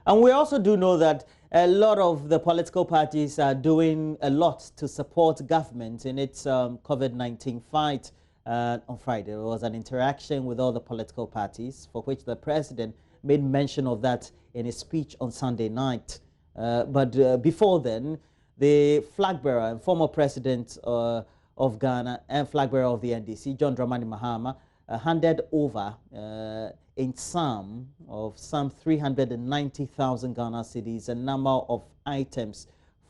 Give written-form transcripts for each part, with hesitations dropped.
And we also do know that a lot of the political parties are doing a lot to support government in its COVID-19 fight. On Friday, there was an interaction with all the political parties, for which the president made mention of that in his speech on Sunday night. But before then, the flag bearer and former president of Ghana and flag bearer of the NDC, John Dramani Mahama, handed over in sum of some 390,000 Ghana cedis a number of items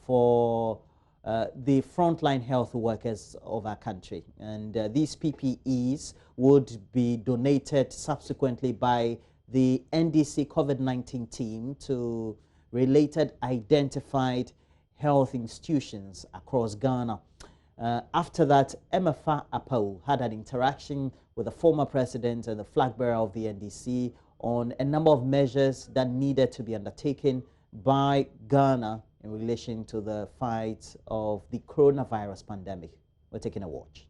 for the frontline health workers of our country. And these PPEs would be donated subsequently by the NDC COVID-19 team to related identified health institutions across Ghana. After that, Emefa Apau had an interaction with the former president and the flag bearer of the NDC on a number of measures that needed to be undertaken by Ghana in relation to the fight of the coronavirus pandemic. We're taking a watch.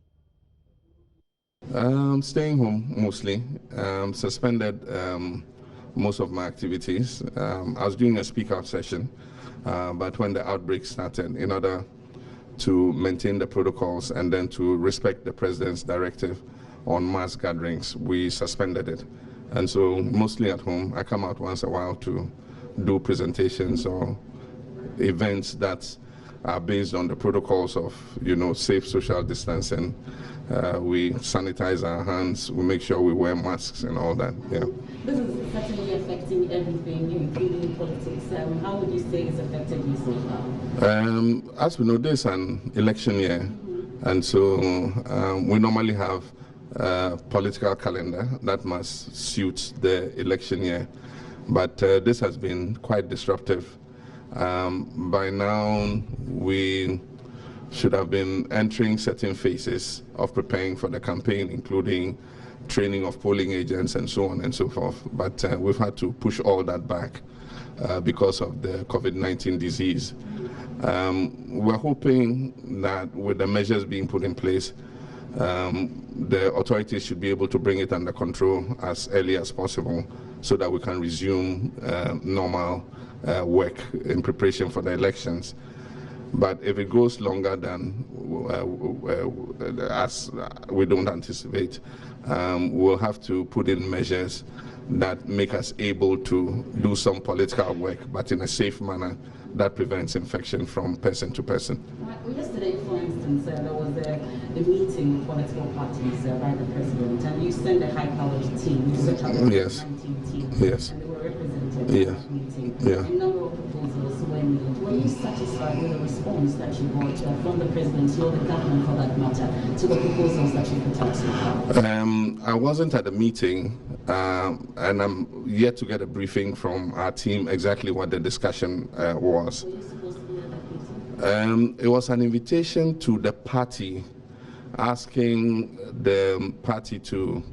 Staying home mostly. Suspended most of my activities. I was doing a speak out session, but when the outbreak started, in order to maintain the protocols and then to respect the president's directive on mass gatherings, we suspended it. And so mostly at home. I come out once a while to do presentations or events that are based on the protocols of, safe social distancing. We sanitize our hands, we make sure we wear masks and all that. Yeah. This is certainly affecting everything, including politics. How would you say it's affected you so far? As we know, this is an election year, and so we normally have a political calendar that must suit the election year. But this has been quite disruptive. By now, we should have been entering certain phases of preparing for the campaign, including training of polling agents and so on and so forth. But we've had to push all that back because of the COVID-19 disease. We're hoping that with the measures being put in place, the authorities should be able to bring it under control as early as possible so that we can resume normal work in preparation for the elections. But if it goes longer than as we don't anticipate, we'll have to put in measures that make us able to do some political work, but in a safe manner that prevents infection from person to person. Yesterday, for instance, there was a meeting with political parties by the president, and you sent a high-powered team, you set up a yes. team, yes. and they were represented yes. in that meeting. Yeah. A number of proposals were made. Were you satisfied with the response that you got from the president or the government, for that matter, to the proposals that you put out so far? I wasn't at the meeting, and I'm yet to get a briefing from our team exactly what the discussion was. Were you supposed to be at that meeting? It was an invitation to the party, asking the party to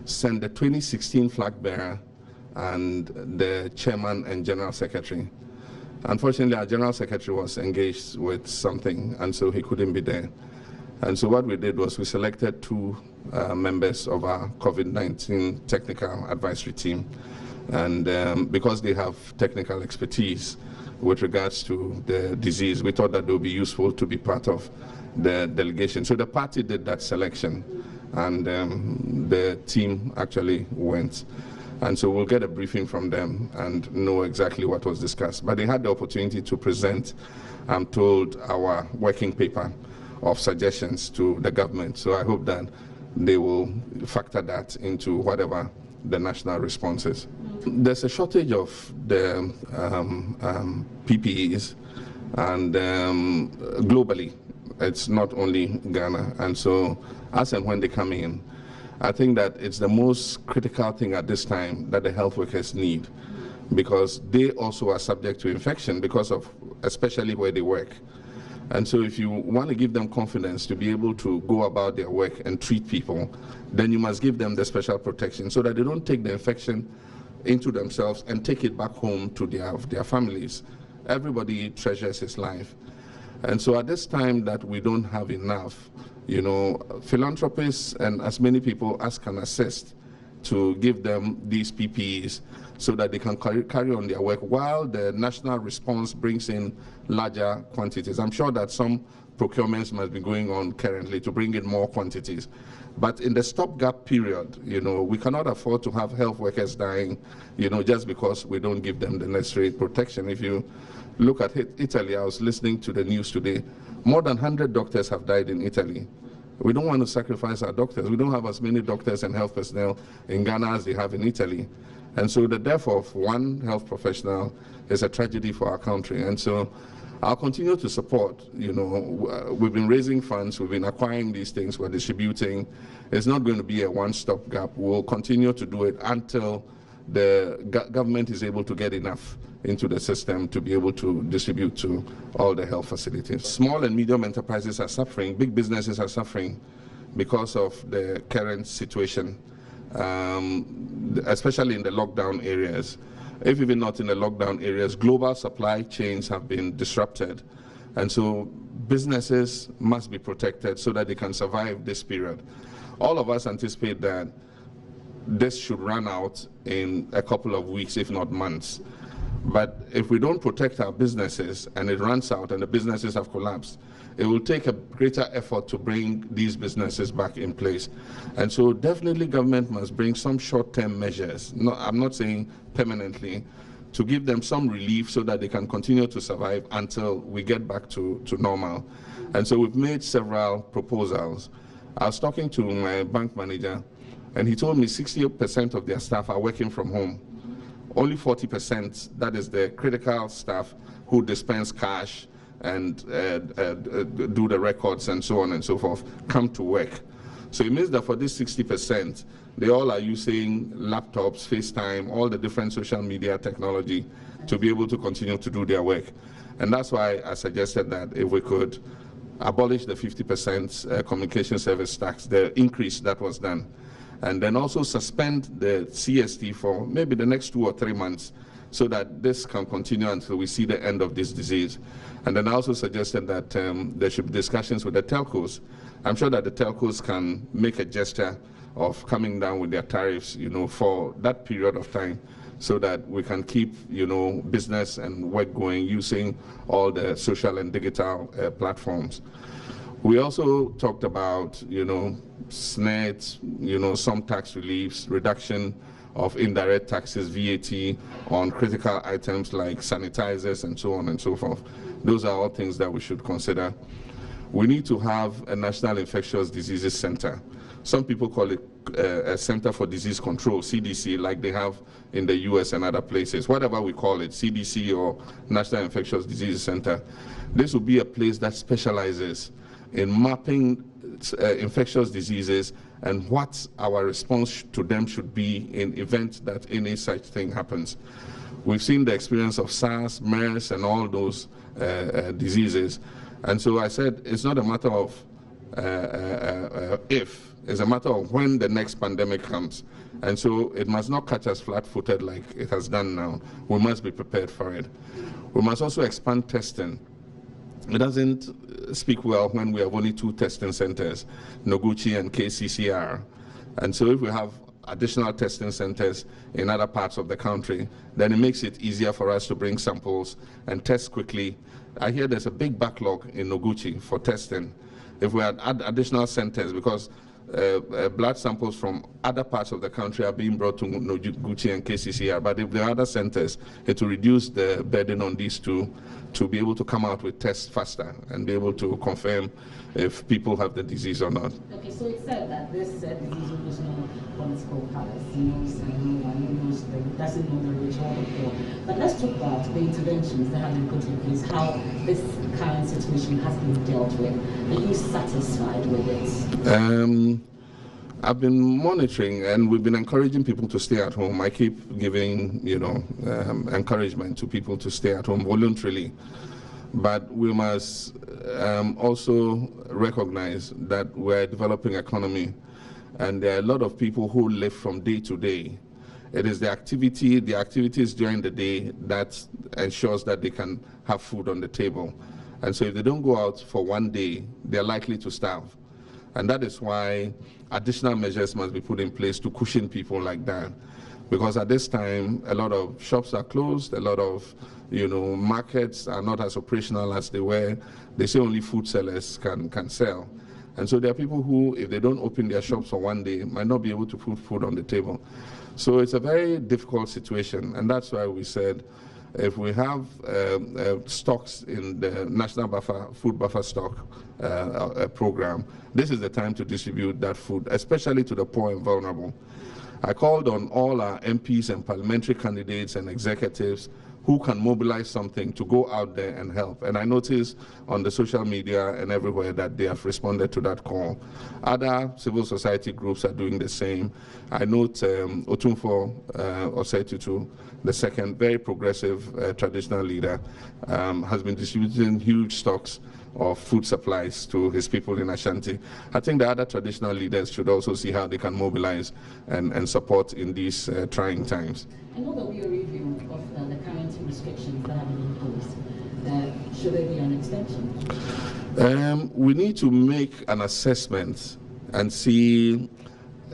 send the 2016 flag bearer and the chairman and general secretary. Unfortunately, our general secretary was engaged with something, and so he couldn't be there. And so what we did was we selected two members of our COVID-19 technical advisory team. And because they have technical expertise with regards to the disease, we thought that they would be useful to be part of the delegation. So the party did that selection, and the team actually went. And so we'll get a briefing from them and know exactly what was discussed. But they had the opportunity to present, I'm told, our working paper of suggestions to the government. So I hope that they will factor that into whatever the national response is. There's a shortage of the PPEs, and globally, it's not only Ghana. And so as and when they come in, I think that it's the most critical thing at this time that the health workers need, because they also are subject to infection because of especially where they work. And so if you want to give them confidence to be able to go about their work and treat people, then you must give them the special protection so that they don't take the infection into themselves and take it back home to their families. Everybody treasures his life. And so at this time that we don't have enough, philanthropists and as many people as can assist to give them these PPEs so that they can carry on their work while the national response brings in larger quantities. I'm sure that some procurements must be going on currently to bring in more quantities. But in the stopgap period, we cannot afford to have health workers dying, just because we don't give them the necessary protection. If you look at Italy, I was listening to the news today, more than 100 doctors have died in Italy. We don't want to sacrifice our doctors. We don't have as many doctors and health personnel in Ghana as they have in Italy. And so the death of one health professional is a tragedy for our country. And so I'll continue to support. We've been raising funds, we've been acquiring these things, we're distributing. It's not going to be a one-stop gap. We'll continue to do it until the government is able to get enough into the system to be able to distribute to all the health facilities. Small and medium enterprises are suffering, big businesses are suffering because of the current situation, especially in the lockdown areas. If even not in the lockdown areas, global supply chains have been disrupted. And so businesses must be protected so that they can survive this period. All of us anticipate that this should run out in a couple of weeks, if not months. But if we don't protect our businesses and it runs out and the businesses have collapsed, it will take a greater effort to bring these businesses back in place. And so definitely government must bring some short-term measures, I'm not saying permanently, to give them some relief so that they can continue to survive until we get back to normal. And so we've made several proposals. I was talking to my bank manager, and he told me 60% of their staff are working from home. Only 40%, that is the critical staff who dispense cash and do the records and so on and so forth, come to work. So it means that for this 60%, they all are using laptops, FaceTime, all the different social media technology to be able to continue to do their work. And that's why I suggested that if we could abolish the 50% communication service tax, the increase that was done, and then also suspend the CST for maybe the next 2 or 3 months so that this can continue until we see the end of this disease. And then I also suggested that there should be discussions with the telcos. I'm sure that the telcos can make a gesture of coming down with their tariffs, for that period of time so that we can keep, business and work going using all the social and digital platforms. We also talked about, SNET, some tax reliefs, reduction of indirect taxes, VAT, on critical items like sanitizers and so on and so forth. Those are all things that we should consider. We need to have a National Infectious Diseases Center. Some people call it a Center for Disease Control, CDC, like they have in the US and other places. Whatever we call it, CDC or National Infectious Diseases Center. This will be a place that specializes in mapping infectious diseases and what our response to them should be in event that any such thing happens. We've seen the experience of SARS, MERS, and all those diseases. And so I said, it's not a matter of if, it's a matter of when the next pandemic comes. And so it must not catch us flat-footed like it has done now. We must be prepared for it. We must also expand testing. It doesn't speak well when we have only 2 testing centers, Noguchi and KCCR. And so if we have additional testing centers in other parts of the country, then it makes it easier for us to bring samples and test quickly. I hear there's a big backlog in Noguchi for testing. If we had additional centers, because blood samples from other parts of the country are being brought to Noguchi and KCCR, but if there are other centers, it will reduce the burden on these two to be able to come out with tests faster and be able to confirm if people have the disease or not. Okay, so it said that this disease was no political palace, one doesn't know the rich or the poor. But let's talk about the interventions that have been put in place, how this current situation has been dealt with. Are you satisfied with it? I've been monitoring, and we've been encouraging people to stay at home. I keep giving, encouragement to people to stay at home voluntarily. But we must also recognize that we're a developing economy, and there are a lot of people who live from day to day. It is the activities during the day that ensures that they can have food on the table. And so if they don't go out for one day, they're likely to starve. And that is why additional measures must be put in place to cushion people like that. Because at this time, a lot of shops are closed, a lot of markets are not as operational as they were. They say only food sellers can sell. And so there are people who, if they don't open their shops for one day, might not be able to put food on the table. So it's a very difficult situation, and that's why we said if we have stocks in the National Food Buffer Stock program, this is the time to distribute that food, especially to the poor and vulnerable. I called on all our MPs and parliamentary candidates and executives who can mobilize something to go out there and help. And I noticed on the social media and everywhere that they have responded to that call. Other civil society groups are doing the same. I note Otumfo Osei-Tutu, the second very progressive traditional leader, has been distributing huge stocks of food supplies to his people in Ashanti. I think the other traditional leaders should also see how they can mobilize and support in these trying times. I know that we are reviewing of the current restrictions that have been imposed. Should there be an extension? We need to make an assessment and see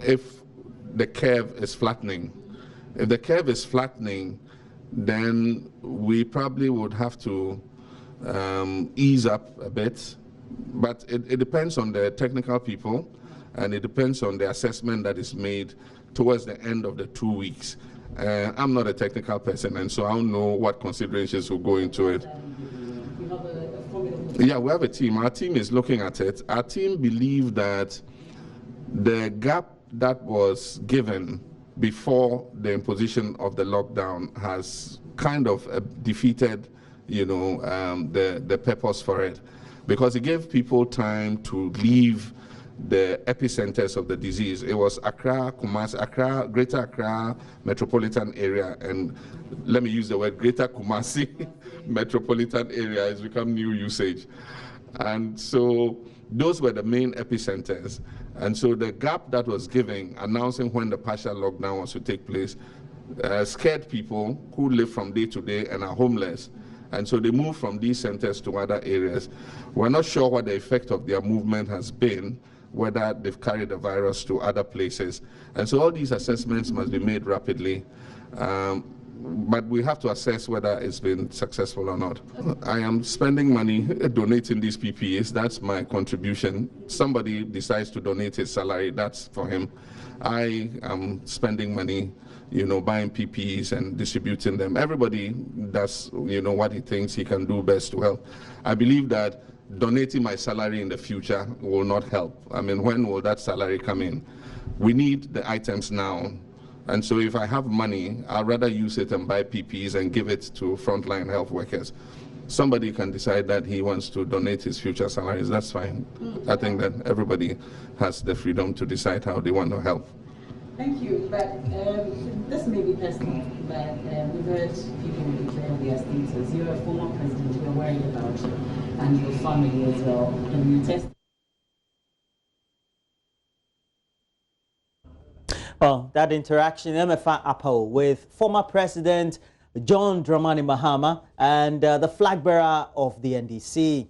if the curve is flattening. If the curve is flattening, then we probably would have to ease up a bit, but it depends on the technical people, and it depends on the assessment that is made towards the end of the 2 weeks. I'm not a technical person, and so I don't know what considerations will go into it. Yeah, we have a team. Our team is looking at it. Our team believe that the gap that was given before the imposition of the lockdown has kind of defeated the purpose for it, because it gave people time to leave the epicenters of the disease. It was Accra, Kumasi, Accra, Greater Accra metropolitan area, and let me use the word Greater Kumasi metropolitan area has become new usage. And so those were the main epicenters. And so the gap that was given, announcing when the partial lockdown was to take place, scared people who live from day to day and are homeless. And so they moved from these centers to other areas. We're not sure what the effect of their movement has been, whether they've carried the virus to other places. And so all these assessments must be made rapidly. But we have to assess whether it's been successful or not. I am spending money donating these PPEs. That's my contribution. Somebody decides to donate his salary, that's for him. I am spending money, buying PPEs and distributing them. Everybody does, what he thinks he can do best to help. I believe that donating my salary in the future will not help. I mean, when will that salary come in? We need the items now. And so if I have money, I'd rather use it and buy PPEs and give it to frontline health workers. Somebody can decide that he wants to donate his future salaries, that's fine. I think that everybody has the freedom to decide how they want to help. Thank you, but this may be personal, but we've heard people declare their status. You're a former president, we're worried about you and your family as well. When you test. Well, that interaction, MFA Apple, with former President John Dramani Mahama and the flag bearer of the NDC.